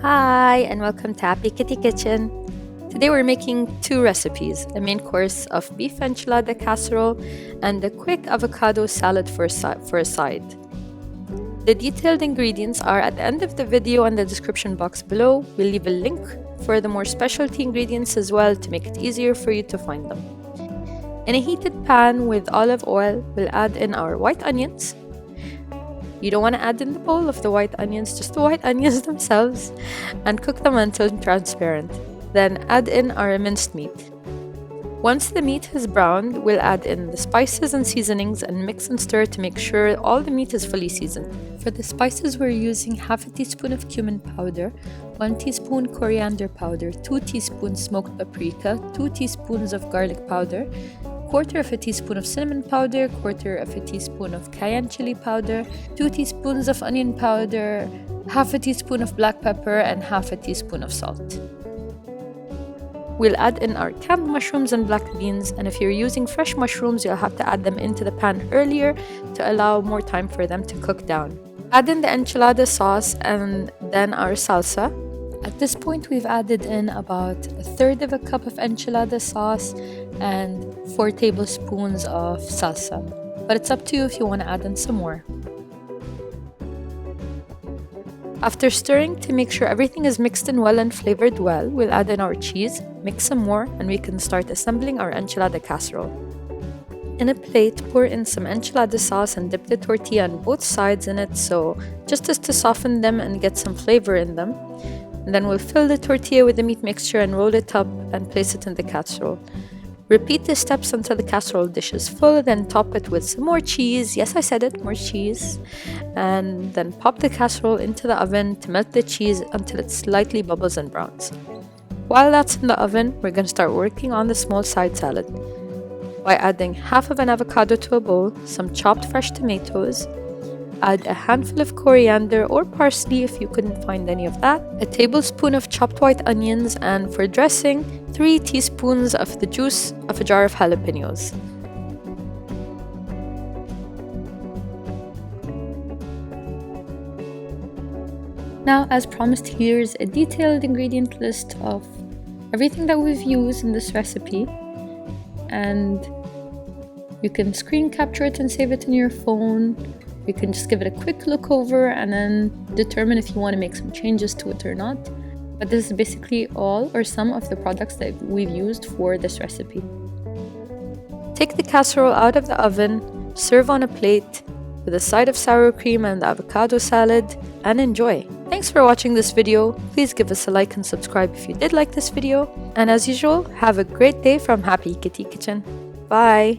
Hi, and welcome to Happy Kitty Kitchen. Today we're making two recipes, a main course of beef enchilada casserole and a quick avocado salad for a side. The detailed ingredients are at the end of the video and the description box below. We'll leave a link for the more specialty ingredients as well to make it easier for you to find them. In a heated pan with olive oil, we'll add in our white onions. You don't want to add in the bowl of the white onions, just the white onions themselves, and cook them until transparent. Then add in our minced meat. Once the meat has browned, we'll add in the spices and seasonings and mix and stir to make sure all the meat is fully seasoned. For the spices, we're using half a teaspoon of cumin powder, 1 teaspoon coriander powder, 2 teaspoons smoked paprika, 2 teaspoons of garlic powder, quarter of a teaspoon of cinnamon powder, quarter of a teaspoon of cayenne chili powder, 2 teaspoons of onion powder, half a teaspoon of black pepper, and half a teaspoon of salt. We'll add in our canned mushrooms and black beans, and if you're using fresh mushrooms, you'll have to add them into the pan earlier to allow more time for them to cook down. Add in the enchilada sauce and then our salsa. At this point, we've added in about 1/3 of a cup of enchilada sauce and 4 tablespoons of salsa, but it's up to you if you want to add in some more. After stirring to make sure everything is mixed in well and flavored well, we'll add in our cheese, mix some more, and we can start assembling our enchilada casserole. In a plate, pour in some enchilada sauce and dip the tortilla on both sides in it, so just as to soften them and get some flavor in them. And then we'll fill the tortilla with the meat mixture and roll it up and place it in the casserole. Repeat the steps until the casserole dish is full, then top it with some more cheese. Yes, I said it, more cheese. And then pop the casserole into the oven to melt the cheese until it slightly bubbles and browns. While that's in the oven, we're going to start working on the small side salad by adding half of an avocado to a bowl, some chopped fresh tomatoes, add a handful of coriander or parsley if you couldn't find any of that, a tablespoon of chopped white onions, and for dressing, 3 teaspoons of the juice of a jar of jalapenos. Now, as promised, here's a detailed ingredient list of everything that we've used in this recipe, and you can screen capture it and save it in your phone. You can just give it a quick look over and then determine if you want to make some changes to it or not. But this is basically all or some of the products that we've used for this recipe. Take the casserole out of the oven, serve on a plate with a side of sour cream and the avocado salad, and enjoy. Thanks for watching this video. Please give us a like and subscribe if you did like this video. And as usual, have a great day from Happy Kitty Kitchen. Bye!